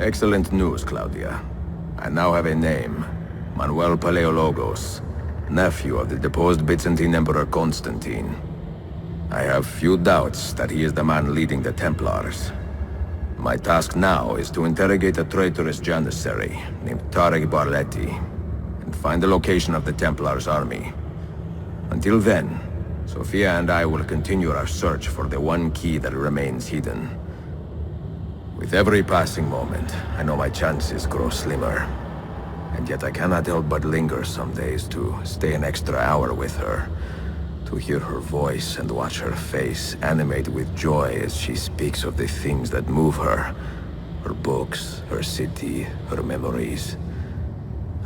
Excellent news, Claudia. I now have a name. Manuel Paleologos, nephew of the deposed Byzantine Emperor Constantine. I have few doubts that he is the man leading the Templars. My task now is to interrogate a traitorous janissary named Tarek Barletti and find the location of the Templars' army. Until then, Sophia and I will continue our search for the one key that remains hidden. With every passing moment, I know my chances grow slimmer. And yet I cannot help but linger some days to stay an extra hour with her. To hear her voice and watch her face animate with joy as she speaks of the things that move her. Her books, her city, her memories.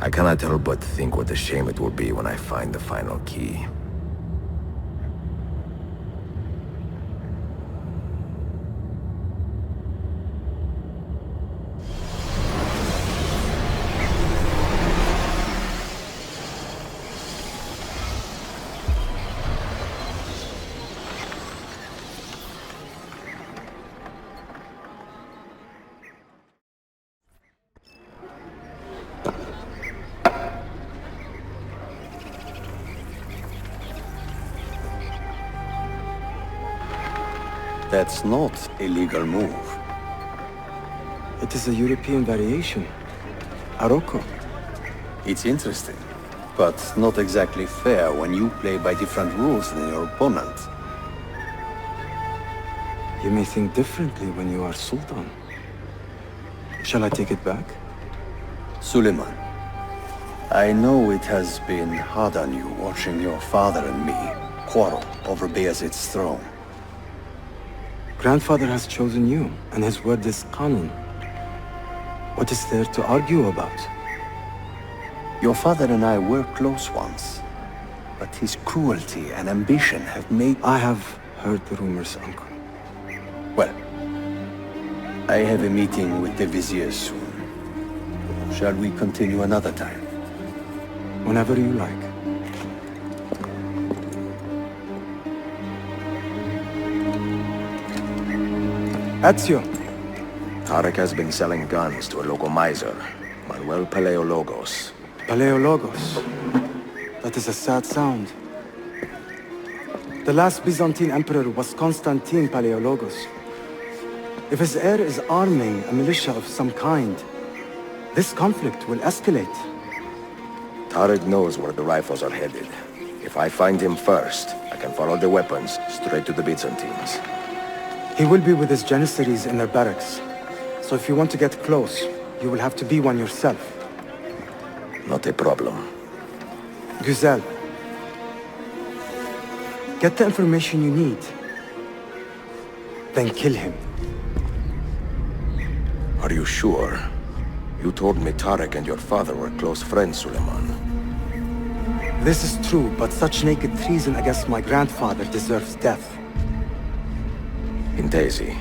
I cannot help but think what a shame it will be when I find the final key. That's not a legal move. It is a European variation. Arocco. It's interesting, but not exactly fair when you play by different rules than your opponent. You may think differently when you are Sultan. Shall I take it back? Suleiman, I know it has been hard on you watching your father and me quarrel over Bayezid's throne. Grandfather has chosen you, and his word is Qanun. What is there to argue about? Your father and I were close once, but his cruelty and ambition have made... I have heard the rumors, Uncle. Well, I have a meeting with the Vizier soon. Shall we continue another time? Whenever you like. Ezio. Tarek has been selling guns to a local miser, Manuel Paleologos. Paleologos. That is a sad sound. The last Byzantine emperor was Constantine Paleologos. If his heir is arming a militia of some kind, this conflict will escalate. Tarek knows where the rifles are headed. If I find him first, I can follow the weapons straight to the Byzantines. He will be with his janissaries in their barracks. So if you want to get close, you will have to be one yourself. Not a problem. Güzel. Get the information you need. Then kill him. Are you sure? You told me Tarek and your father were close friends, Suleiman. This is true, but such naked treason against my grandfather deserves death. In Daisy.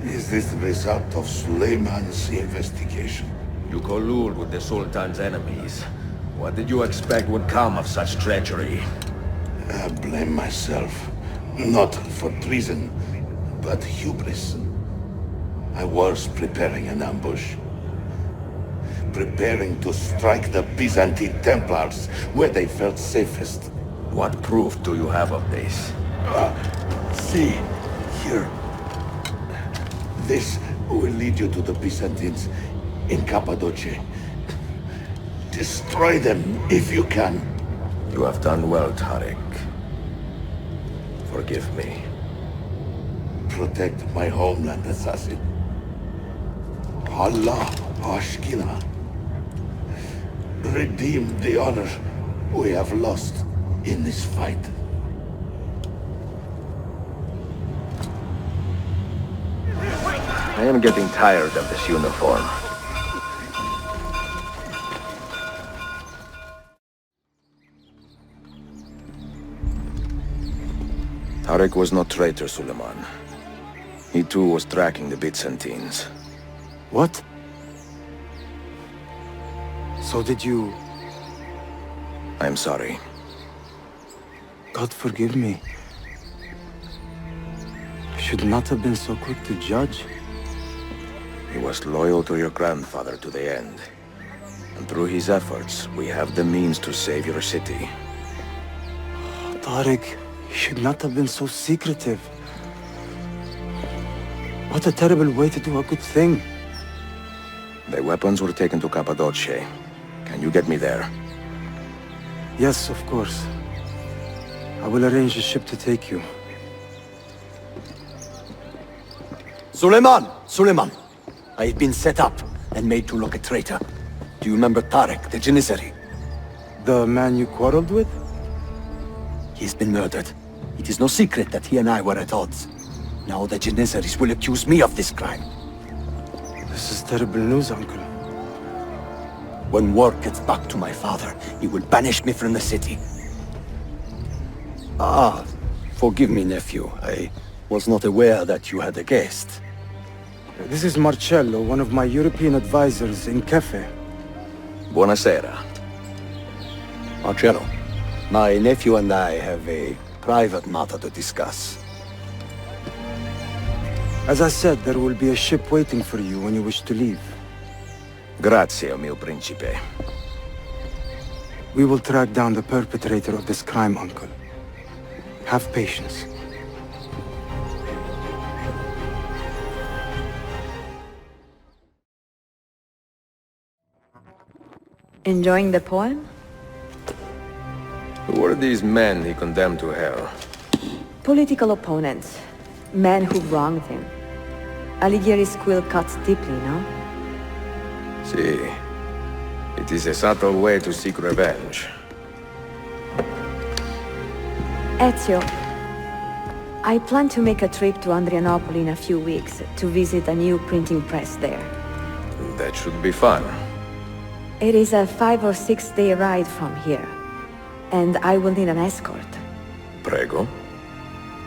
Is this the result of Suleiman's investigation? You collude with the Sultan's enemies. What did you expect would come of such treachery? I blame myself. Not for treason, but hubris. I was preparing an ambush. Preparing to strike the Byzantine Templars where they felt safest. What proof do you have of this? See, here. This will lead you to the Byzantines in Cappadocia. Destroy them if you can. You have done well, Tarek. Forgive me. Protect my homeland, assassin. Allah Ashkina. Redeem the honor we have lost. in this fight. I am getting tired of this uniform. Tarek was no traitor, Suleiman. He too was tracking the Byzantines. What? So did you... I'm sorry. God forgive me. I should not have been so quick to judge. He was loyal to your grandfather to the end. And through his efforts, we have the means to save your city. Tariq, you should not have been so secretive. What a terrible way to do a good thing. The weapons were taken to Cappadocia. Can you get me there? Yes, of course. I will arrange a ship to take you. Suleiman! Suleiman! I've been set up and made to look a traitor. Do you remember Tarek, the Janissary? The man you quarreled with? He's been murdered. It is no secret that he and I were at odds. Now the Janissaries will accuse me of this crime. This is terrible news, Uncle. When word gets back to my father, he will banish me from the city. Ah, forgive me, nephew. I was not aware that you had a guest. This is Marcello, one of my European advisors in Cafe. Buonasera. Marcello, my nephew and I have a private matter to discuss. As I said, there will be a ship waiting for you when you wish to leave. Grazie, mio principe. We will track down the perpetrator of this crime, Uncle. Have patience. Enjoying the poem? Who are these men he condemned to hell? Political opponents. Men who wronged him. Alighieri's quill cuts deeply, no? See, it is a subtle way to seek revenge. Ezio, I plan to make a trip to Andrianople in a few weeks to visit a new printing press there. That should be fun. It is a 5 or 6 day ride from here, and I will need an escort. Prego.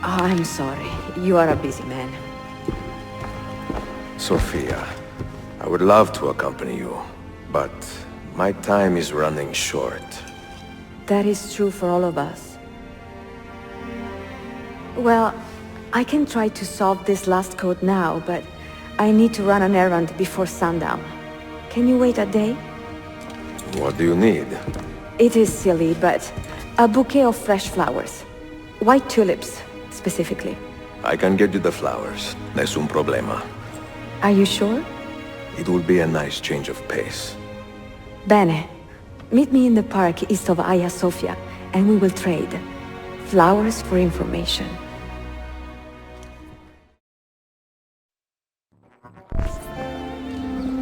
Oh, I'm sorry. You are a busy man. Sophia, I would love to accompany you, but my time is running short. That is true for all of us. Well, I can try to solve this last code now, but I need to run an errand before sundown. Can you wait a day? What do you need? It is silly, but a bouquet of fresh flowers. White tulips, specifically. I can get you the flowers. Nessun problema. Are you sure? It will be a nice change of pace. Bene. Meet me in the park east of Hagia Sophia, and we will trade. Flowers for information.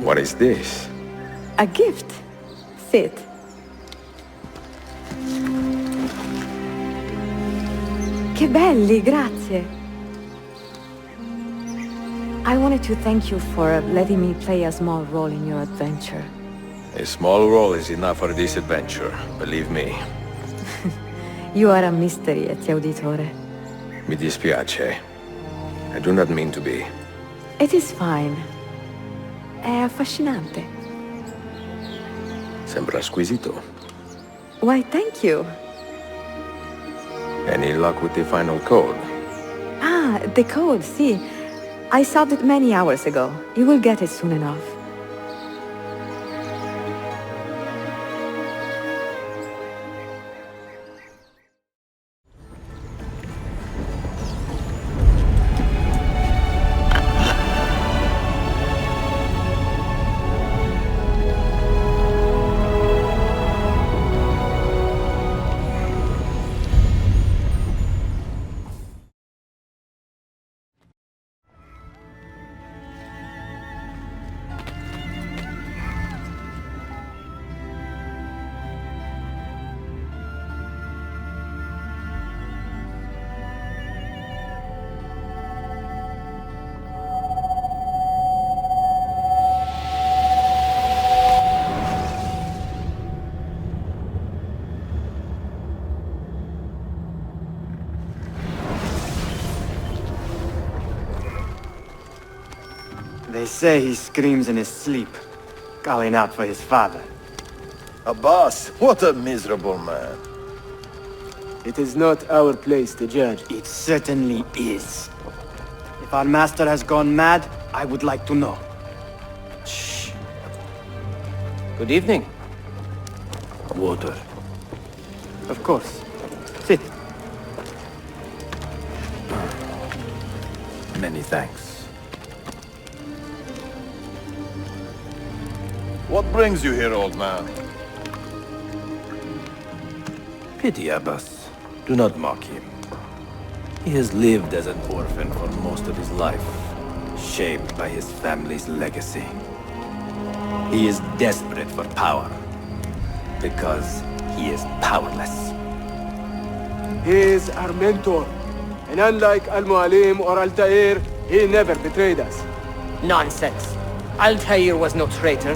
What is this? A gift. Sit. Che belli, grazie. I wanted to thank you for letting me play a small role in your adventure. A small role is enough for this adventure, believe me. You are a mystery, Ezio Auditore. Mi dispiace. I do not mean to be. It is fine. È affascinante. Sembra squisito. Why, thank you. Any luck with the final code? Ah, the code, see. I solved it many hours ago. You will get it soon enough. They say he screams in his sleep, calling out for his father. Abbas, what a miserable man. It is not our place to judge. It certainly is. If our master has gone mad, I would like to know. Shh. Good evening. Water. Of course. Sit. Many thanks. What brings you here, old man? Pity Abbas. Do not mock him. He has lived as an orphan for most of his life, shaped by his family's legacy. He is desperate for power, because he is powerless. He is our mentor. And unlike Al-Mualim or Altaïr, he never betrayed us. Nonsense. Altaïr was no traitor.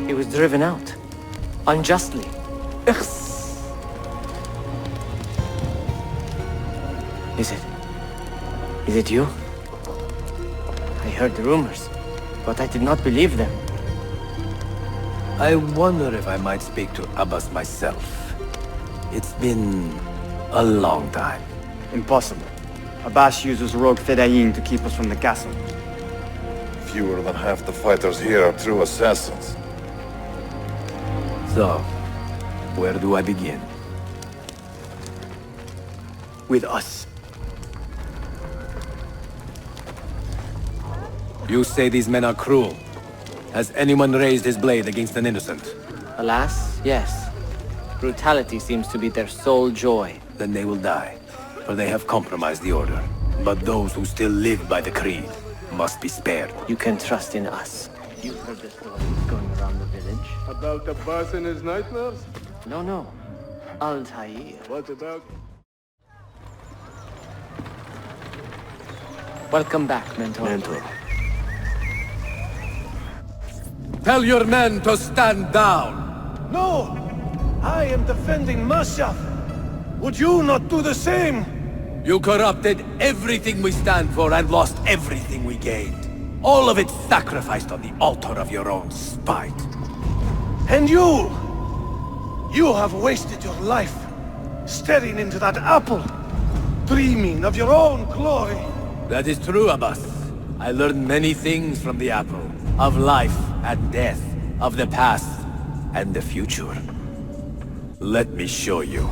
He was driven out. Unjustly. Is it you? I heard the rumors, but I did not believe them. I wonder if I might speak to Abbas myself. It's been a long time. Impossible. Abbas uses rogue Fedayeen to keep us from the castle. Fewer than half the fighters here are true assassins. So, where do I begin? With us. You say these men are cruel. Has anyone raised his blade against an innocent? Alas, yes. Brutality seems to be their sole joy. Then they will die, for they have compromised the order. But those who still live by the creed must be spared. You can trust in us. You heard the stories going around the village? About Abbas and his nightmares? No. Altaïr. What about... Welcome back, Mentor. Tell your men to stand down! No! I am defending Mashaf! Would you not do the same? You corrupted everything we stand for and lost everything we gained. All of it sacrificed on the altar of your own spite. And you! You have wasted your life, staring into that apple, dreaming of your own glory. That is true, Abbas. I learned many things from the apple. Of life and death, of the past and the future. Let me show you.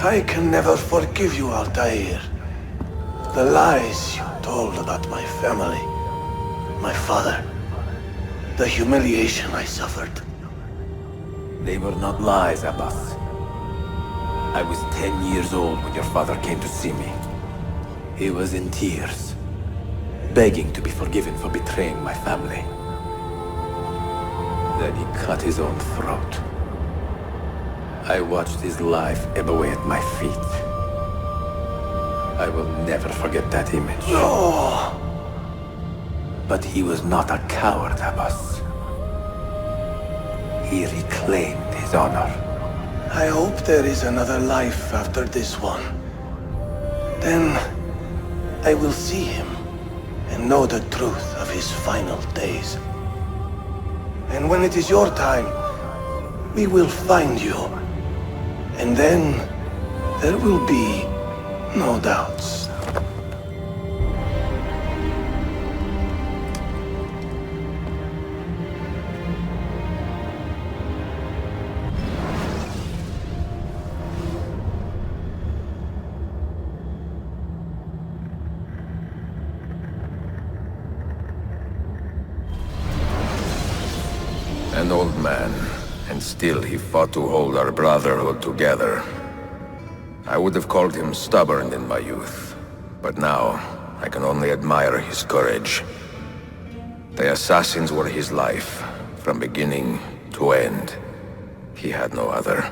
I can never forgive you, Altaïr. The lies you told about my family, my father. The humiliation I suffered. They were not lies, Abbas. I was 10 years old when your father came to see me. He was in tears, begging to be forgiven for betraying my family. Then he cut his own throat. I watched his life ebb away at my feet. I will never forget that image. No! But he was not a coward, Abbas. He reclaimed his honor. I hope there is another life after this one. Then I will see him and know the truth of his final days. And when it is your time, we will find you. And then there will be no doubts. An old man, and still he fought to hold our brotherhood together. I would have called him stubborn in my youth, but now I can only admire his courage. The assassins were his life, from beginning to end. He had no other.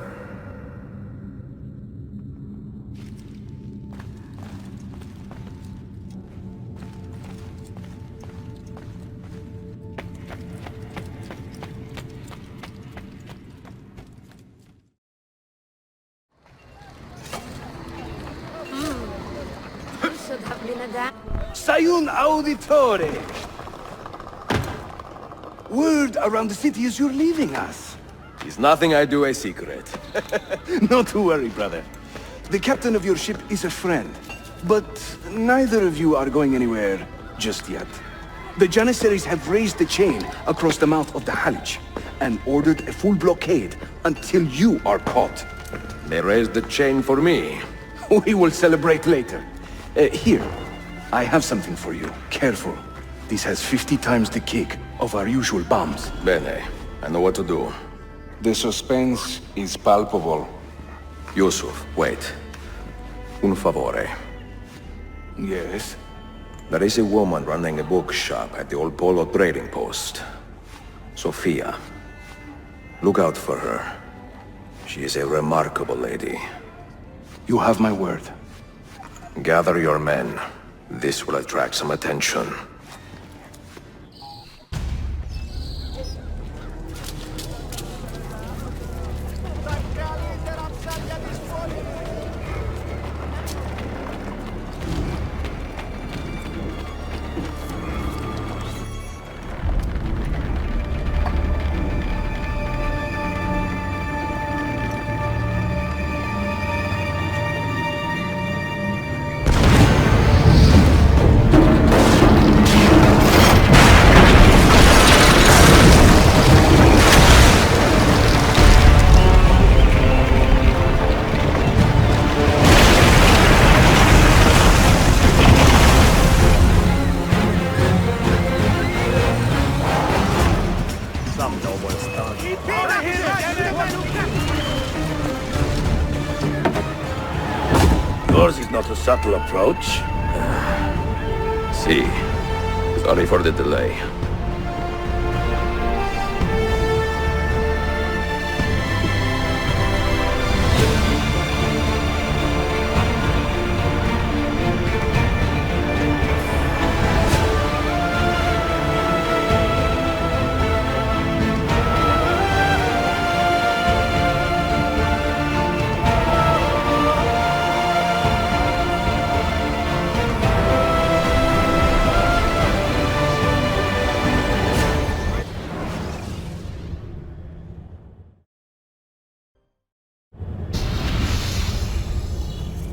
should have been a damn... Ezio Auditore! Word around the city is you're leaving us. Is nothing I do a secret. Not to worry, brother. The captain of your ship is a friend. But neither of you are going anywhere just yet. The Janissaries have raised the chain across the mouth of the Halic and ordered a full blockade until you are caught. They raised the chain for me. We will celebrate later. Here, I have something for you. Careful. This has 50 times the kick of our usual bombs. Bene. I know what to do. The suspense is palpable. Yusuf, wait. Un favore. Yes? There is a woman running a bookshop at the old Polo trading post. Sophia. Look out for her. She is a remarkable lady. You have my word. Gather your men. This will attract some attention. Yours is not a subtle approach. See. Sorry for the delay.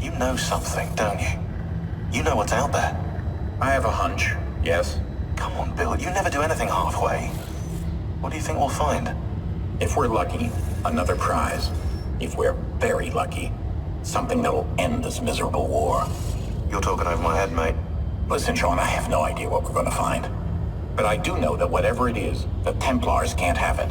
You know something, don't you? You know what's out there. I have a hunch, yes. Come on, Bill, you never do anything halfway. What do you think we'll find? If we're lucky, another prize. If we're very lucky, something that'll end this miserable war. You're talking over my head, mate. Listen, Sean, I have no idea what we're gonna find. But I do know that whatever it is, the Templars can't have it.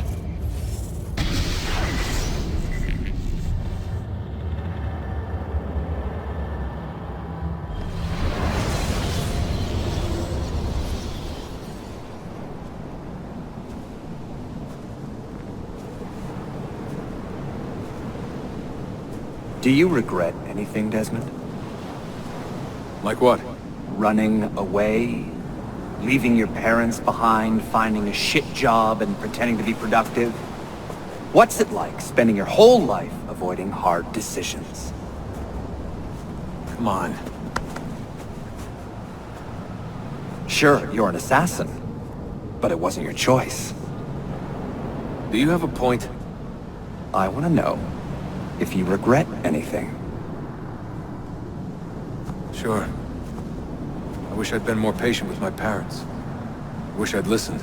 Do you regret anything, Desmond? Like what? Running away? Leaving your parents behind, finding a shit job and pretending to be productive? What's it like spending your whole life avoiding hard decisions? Come on. Sure, you're an assassin, but it wasn't your choice. Do you have a point? I want to know if you regret anything. Sure. I wish I'd been more patient with my parents. I wish I'd listened.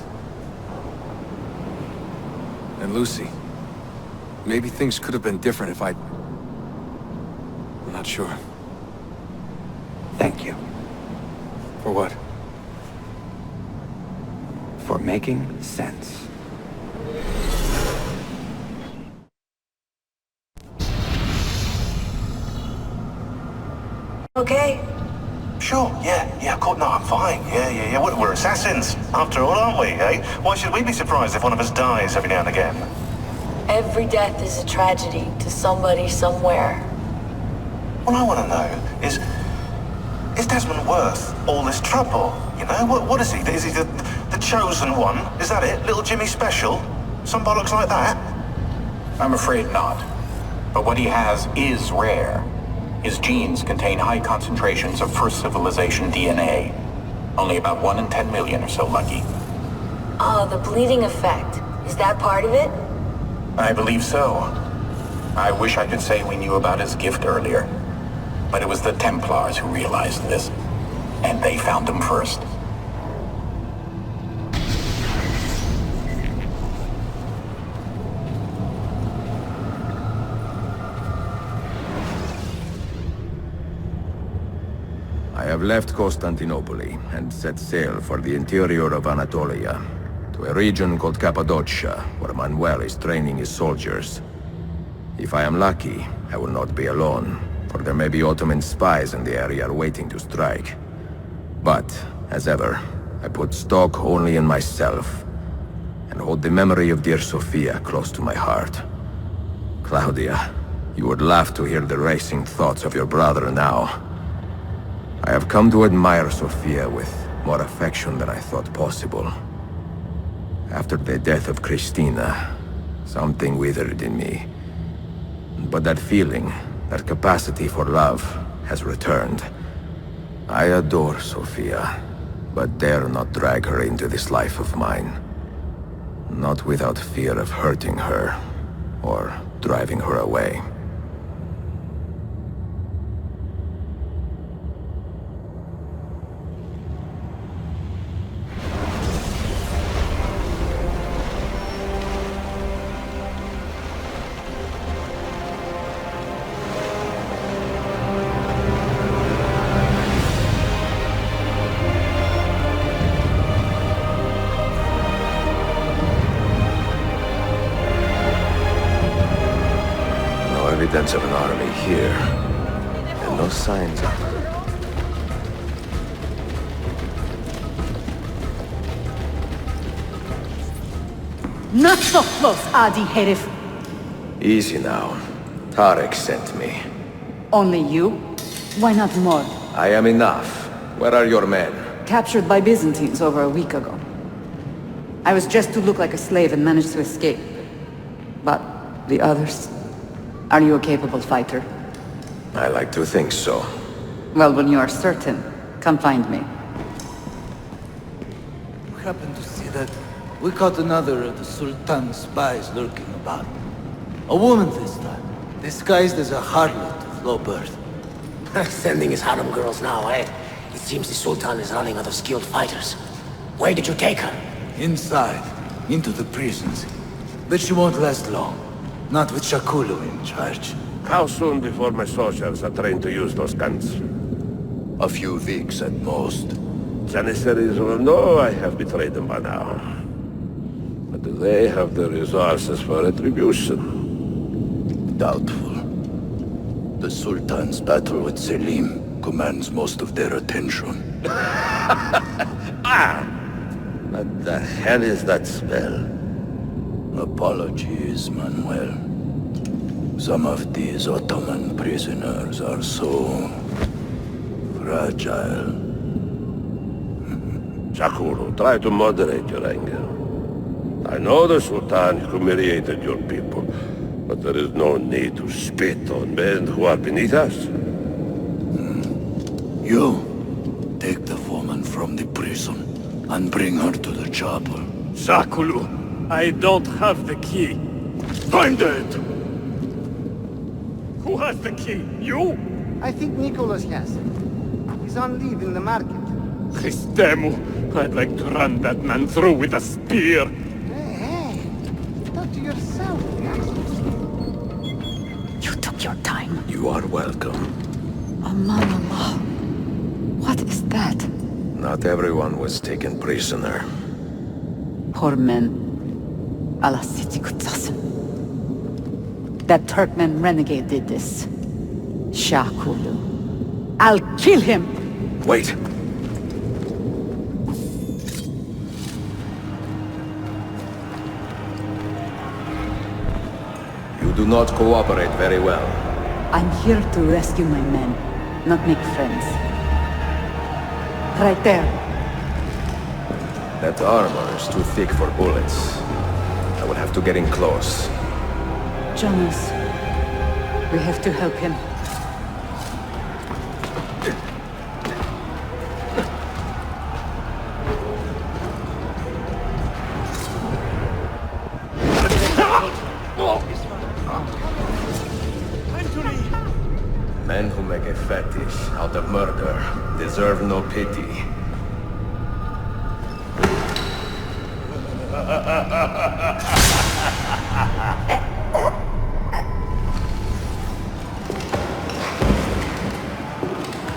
And Lucy. Maybe things could have been different if I'd... I'm not sure. Thank you. For what? For making sense. Okay. Sure, yeah, of course, no, I'm fine. Yeah, we're assassins, after all, aren't we, eh? Why should we be surprised if one of us dies every now and again? Every death is a tragedy to somebody somewhere. What I want to know is Desmond worth all this trouble, you know? What is he? Is he the chosen one? Is that it? Little Jimmy Special? Some bollocks like that? I'm afraid not. But what he has is rare. His genes contain high concentrations of first civilization DNA. Only about 1 in 10 million are so lucky. Oh, the bleeding effect. Is that part of it? I believe so. I wish I could say we knew about his gift earlier. But it was the Templars who realized this. And they found him first. I have left Constantinople and set sail for the interior of Anatolia, to a region called Cappadocia, where Manuel is training his soldiers. If I am lucky, I will not be alone, for there may be Ottoman spies in the area waiting to strike. But, as ever, I put stock only in myself, and hold the memory of dear Sophia close to my heart. Claudia, you would laugh to hear the racing thoughts of your brother now. I have come to admire Sophia with more affection than I thought possible. After the death of Christina, something withered in me. But that feeling, that capacity for love, has returned. I adore Sophia, but dare not drag her into this life of mine. Not without fear of hurting her, or driving her away. Evidence of an army here, and no signs of... Not so close, Adi Herif. Easy now. Tarek sent me. Only you? Why not more? I am enough. Where are your men? Captured by Byzantines over a week ago. I was dressed to look like a slave and managed to escape. But the others... Are you a capable fighter? I like to think so. Well, when you are certain, come find me. We happened to see that we caught another of the Sultan's spies lurking about. A woman this time, disguised as a harlot of low birth. Sending his harem girls now, eh? It seems the Sultan is running out of skilled fighters. Where did you take her? Inside, into the prisons. But she won't last long. Not with Shakulu in charge. How soon before my soldiers are trained to use those guns? A few weeks at most. Janissaries will know I have betrayed them by now. But do they have the resources for retribution? Doubtful. The Sultan's battle with Selim commands most of their attention. What the hell is that spell? Apologies, Manuel. Some of these Ottoman prisoners are so... fragile. Shakulu, try to moderate your anger. I know the Sultan humiliated your people, but there is no need to spit on men who are beneath us. You, take the woman from the prison and bring her to the chapel. Shakulu, I don't have the key. Find it! Who has the key? You? I think Nicholas has it. He's on leave in the market. Christemu, I'd like to run that man through with a spear. Hey, talk to yourself, You took your time. You are welcome. Aman Allah. What is that? Not everyone was taken prisoner. Poor men. Allah Siti Kutsasın. That Turkmen renegade did this. Shakulu. I'll kill him! Wait! You do not cooperate very well. I'm here to rescue my men, not make friends. Right there. That armor is too thick for bullets. I will have to get in close. Jonas, we have to help him. gunpowder deserve no pity.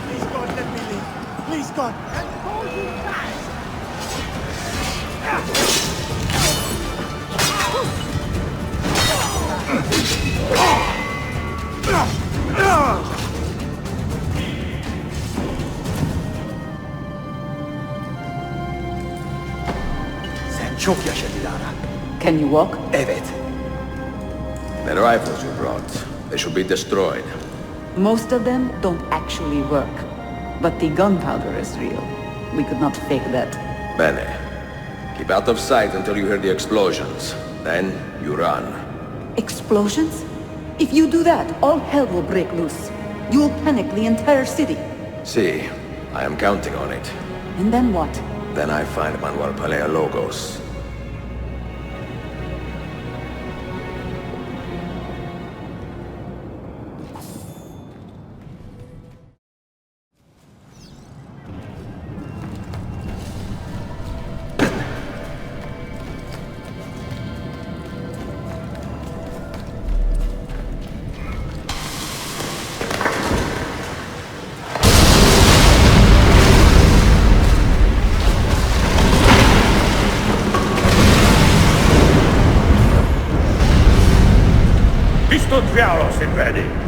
Please, God, let me leave. Please, God. And hold you fast. Sen çok yaşa Dilara. Can you walk? Evet. The rifles you brought, they should be destroyed. Most of them don't actually work. But the gunpowder is real. We could not fake that. Bene. Keep out of sight until you hear the explosions. Then, you run. Explosions? If you do that, all hell will break loose. You will panic the entire city. See, I am counting on it. And then what? Then I find Manuel Paleologos.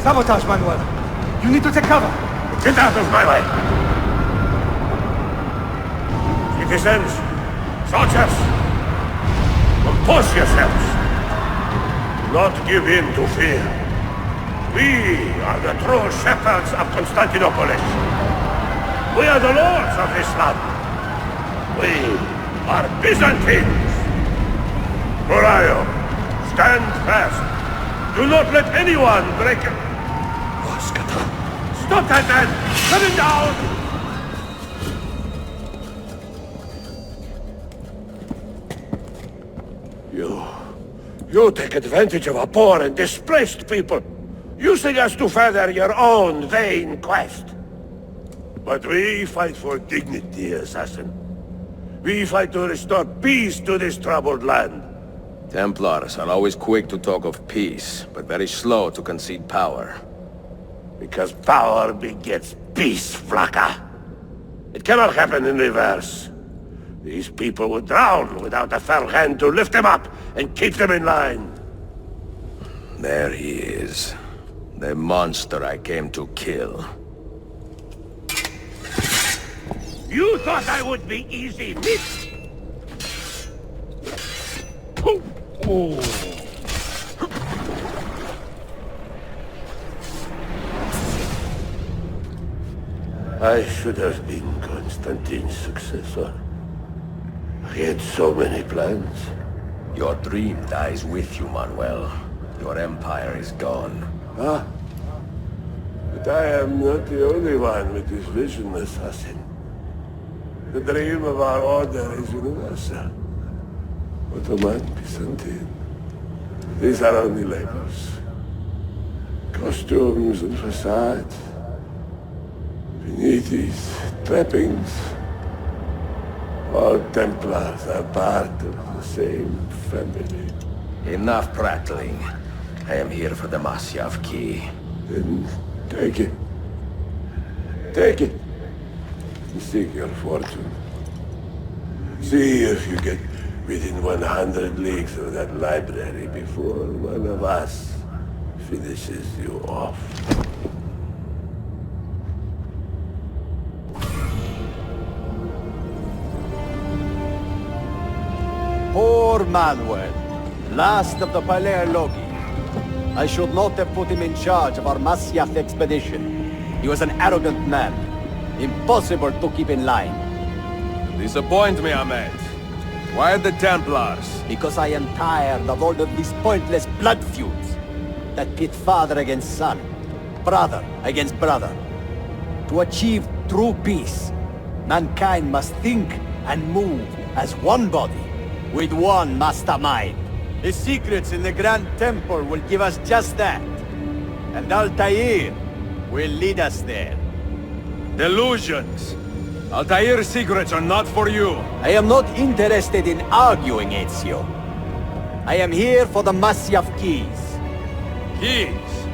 Sabotage, Manuel. You need to take cover. Get out of my way! Citizens, soldiers, compose yourselves. Do not give in to fear. We are the true shepherds of Constantinople. We are the lords of this land. We are Byzantines. Murayo, stand fast. Do not let anyone break it. Stop that man! Cut him down! You take advantage of our poor and displaced people, using us to further your own vain quest. But we fight for dignity, assassin. We fight to restore peace to this troubled land. Templars are always quick to talk of peace, but very slow to concede power. Because power begets peace, PLACA. It cannot happen in reverse. These people would drown without a fell hand to lift them up and keep them in line. There he is. The monster I came to kill. You thought I would be easy meat? Oh. I should have been Constantine's successor. He had so many plans. Your dream dies with you, Manuel. Your empire is gone. Ah. But I am not the only one with this vision, assassin. The dream of our order is universal. Ottoman, Byzantine. These are only labels. Costumes and facades. Beneath these trappings, all Templars are part of the same family. Enough prattling. I am here for the Masyav key. Then take it. Take it. And seek your fortune. See if you get within 100 leagues of that library before one of us finishes you off. Poor Manuel, last of the Paleologi. I should not have put him in charge of our Masyav expedition. He was an arrogant man. Impossible to keep in line. Disappoint me, Ahmed. Why the Templars? Because I am tired of all of these pointless blood feuds that pit father against son, brother against brother. To achieve true peace, mankind must think and move as one body, with one mastermind. The secrets in the Grand Temple will give us just that. And Altaïr will lead us there. Delusions. Altair's secrets are not for you. I am not interested in arguing, Ezio. I am here for the Masyaf keys. Keys?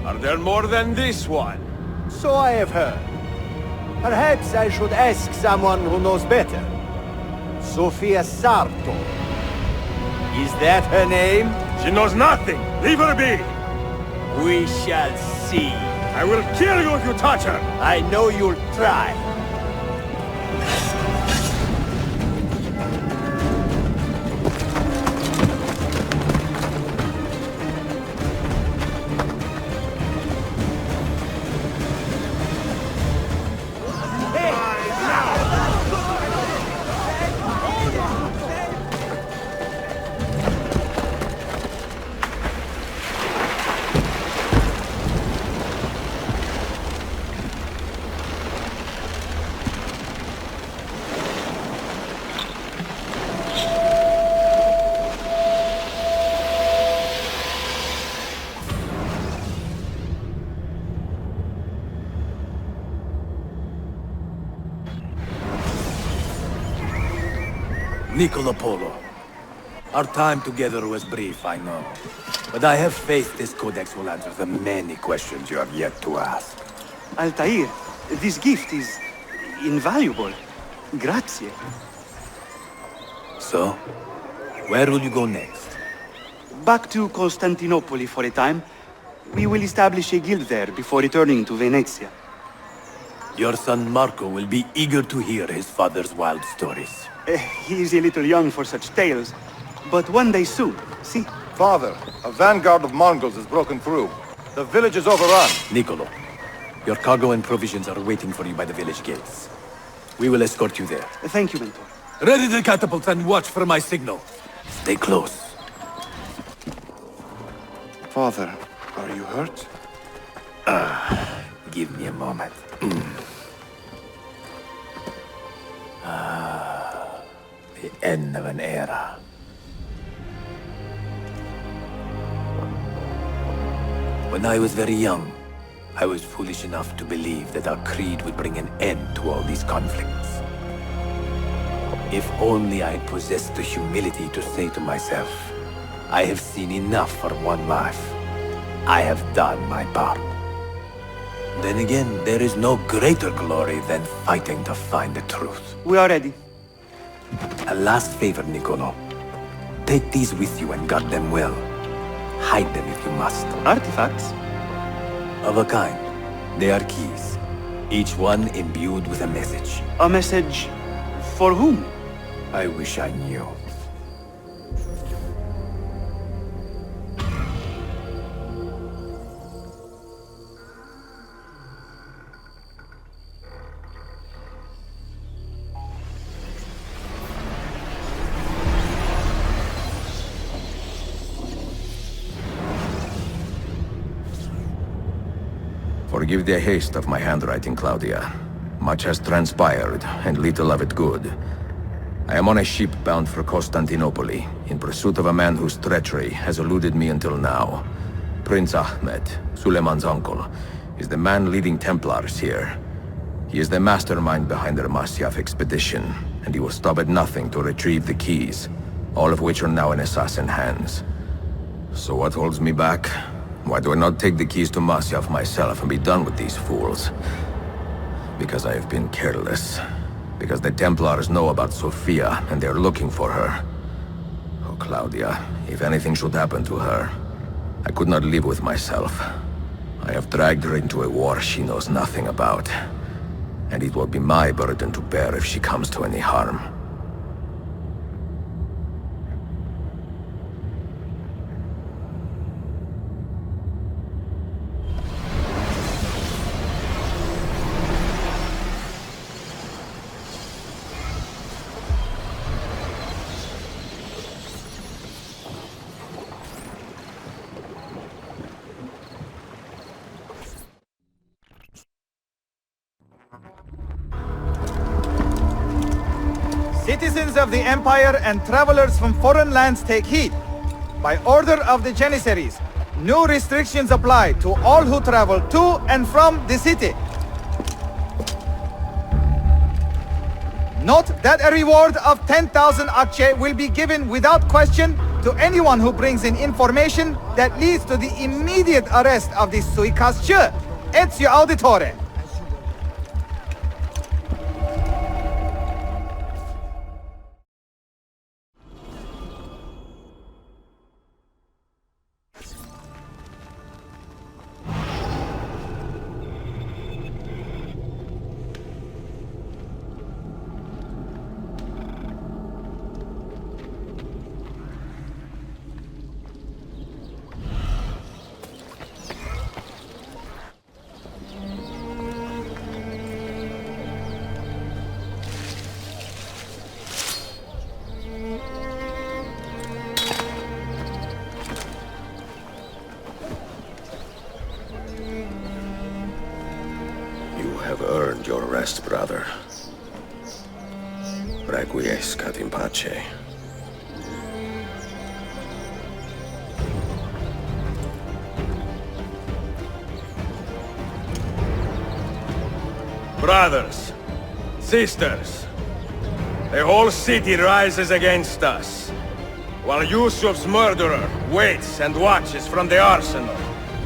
Are there more than this one? So I have heard. Perhaps I should ask someone who knows better. Sofia Sarto. Is that her name? She knows nothing! Leave her be! We shall see. I will kill you if you touch her! I know you'll try. Niccolo Polo. Our time together was brief, I know. But I have faith this codex will answer the many questions you have yet to ask. Altaïr, this gift is invaluable. Grazie. So, where will you go next? Back to Constantinople for a time. We will establish a guild there before returning to Venezia. Your son Marco will be eager to hear his father's wild stories. He is a little young for such tales, but one day soon, see? Father, a vanguard of Mongols has broken through. The village is overrun. Niccolo, your cargo and provisions are waiting for you by the village gates. We will escort you there. Thank you, Mentor. Ready the catapults and watch for my signal. Stay close. Father, are you hurt? Give me a moment. The end of an era. When I was very young, I was foolish enough to believe that our creed would bring an end to all these conflicts. If only I had possessed the humility to say to myself, I have seen enough for one life. I have done my part. Then again, there is no greater glory than fighting to find the truth. We are ready. A last favor, Niccolo. Take these with you and guard them well. Hide them if you must. Artifacts? Of a kind. They are keys. Each one imbued with a message. A message for whom? I wish I knew. Forgive the haste of my handwriting, Claudia. Much has transpired, and little of it good. I am on a ship bound for Constantinople, in pursuit of a man whose treachery has eluded me until now. Prince Ahmed, Suleiman's uncle, is the man leading Templars here. He is the mastermind behind their Masyaf expedition, and he will stop at nothing to retrieve the keys, all of which are now in assassin hands. So what holds me back? Why do I not take the keys to Masyaf myself and be done with these fools? Because I have been careless. Because the Templars know about Sofia, and they're looking for her. Oh, Claudia, if anything should happen to her, I could not live with myself. I have dragged her into a war she knows nothing about. And it will be my burden to bear if she comes to any harm. Citizens of the Empire and travelers from foreign lands take heed. By order of the Janissaries, new restrictions apply to all who travel to and from the city. Note that a reward of 10,000 akçe will be given without question to anyone who brings in information that leads to the immediate arrest of the suikastçı, Ezio Auditore. Earned your rest, brother. Requiescat in pace. Brothers, sisters, the whole city rises against us, while Yusuf's murderer waits and watches from the arsenal,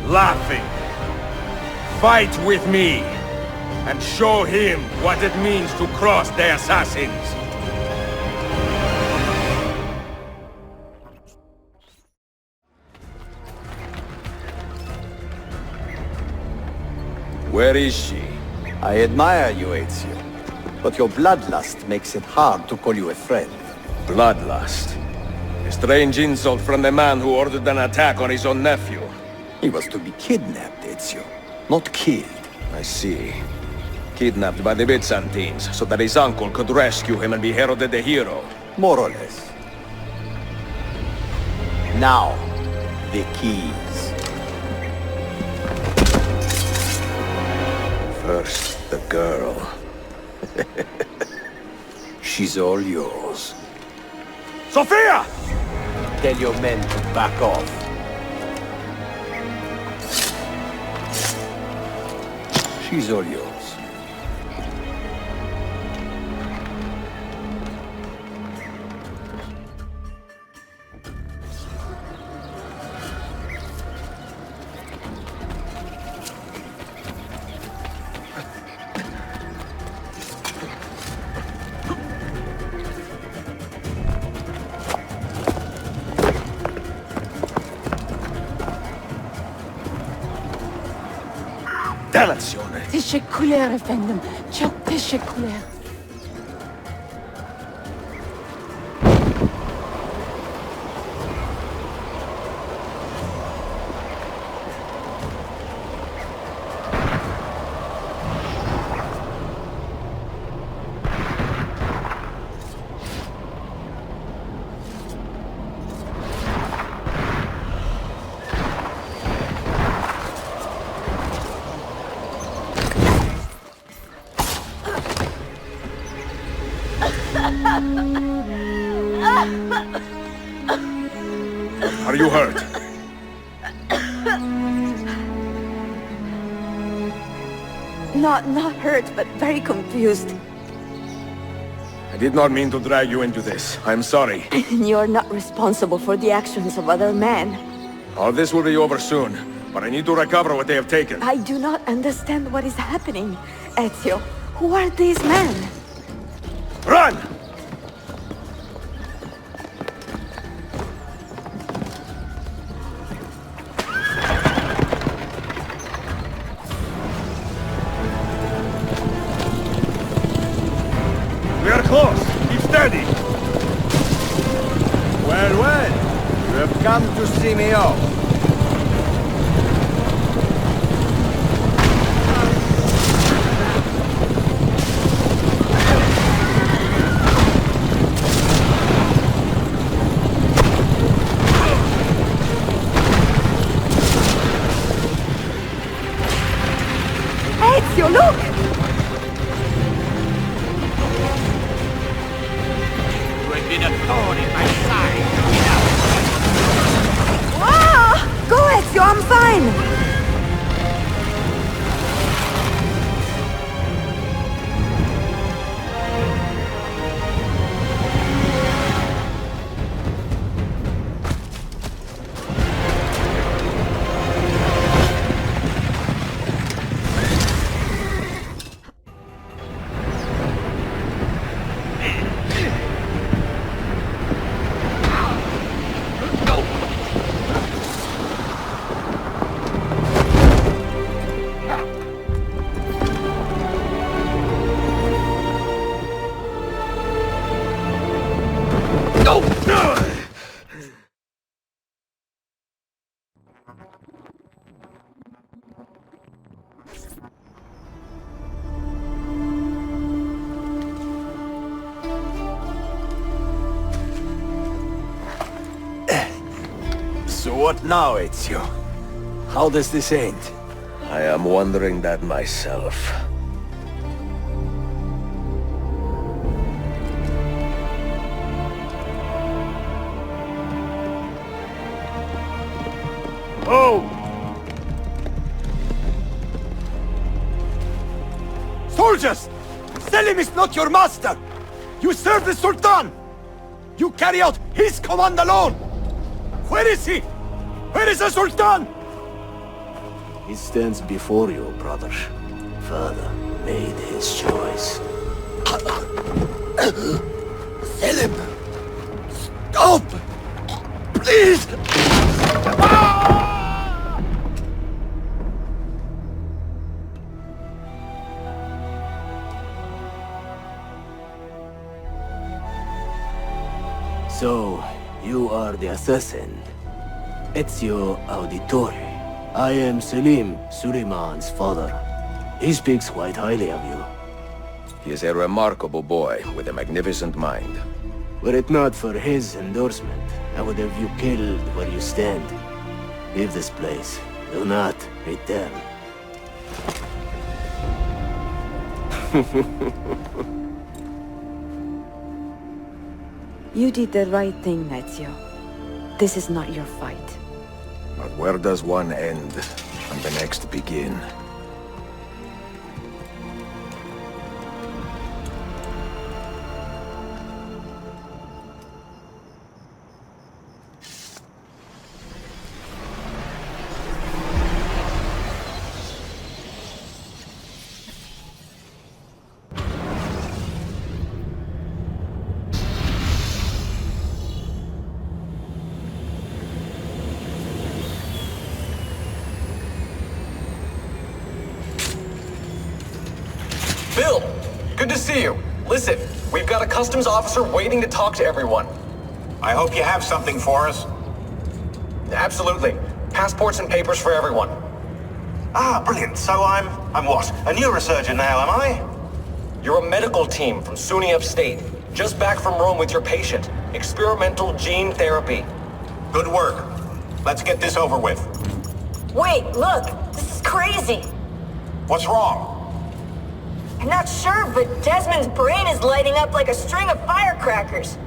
laughing. Fight with me, and show him what it means to cross the assassins. Where is she? I admire you, Ezio, but your bloodlust makes it hard to call you a friend. Bloodlust. A strange insult from the man who ordered an attack on his own nephew. He was to be kidnapped, Ezio, not killed. I see. Kidnapped by the Byzantines, so that his uncle could rescue him and be heralded a hero. More or less. Now, the keys. First, the girl. She's all yours. Sophia! Tell your men to back off. She's all yours. Delazione. Teşekkürler efendim. Çok teşekkürler. Are you hurt? Not hurt, but very confused. I did not mean to drag you into this. I'm sorry. You're not responsible for the actions of other men. All this will be over soon, but I need to recover what they have taken. I do not understand what is happening. Ezio, who are these men? Run! We are close. Keep steady. Well, you have come to see me off. Ezio, look! Been a thorn in my side. Ah! Go, Ezio, I'm fine! What now, Ezio? How does this end? I am wondering that myself. Oh! Soldiers! Selim is not your master! You serve the Sultan! You carry out his command alone! Where is he? Where is the Sultan? He stands before you, brother. Father made his choice. Selim! Stop! Please! So, you are the assassin. Ezio Auditore. I am Selim, Suleiman's father. He speaks quite highly of you. He is a remarkable boy with a magnificent mind. Were it not for his endorsement, I would have you killed where you stand. Leave this place. Do not return. You did the right thing, Ezio. This is not your fight. But where does one end and the next begin? Bill, good to see you. Listen, we've got a customs officer waiting to talk to everyone. I hope you have something for us. Absolutely. Passports and papers for everyone. Ah, brilliant. So I'm what? A neurosurgeon now, am I? You're a medical team from SUNY Upstate. Just back from Rome with your patient. Experimental gene therapy. Good work. Let's get this over with. Wait, look! This is crazy! What's wrong? I'm not sure, but Desmond's brain is lighting up like a string of firecrackers.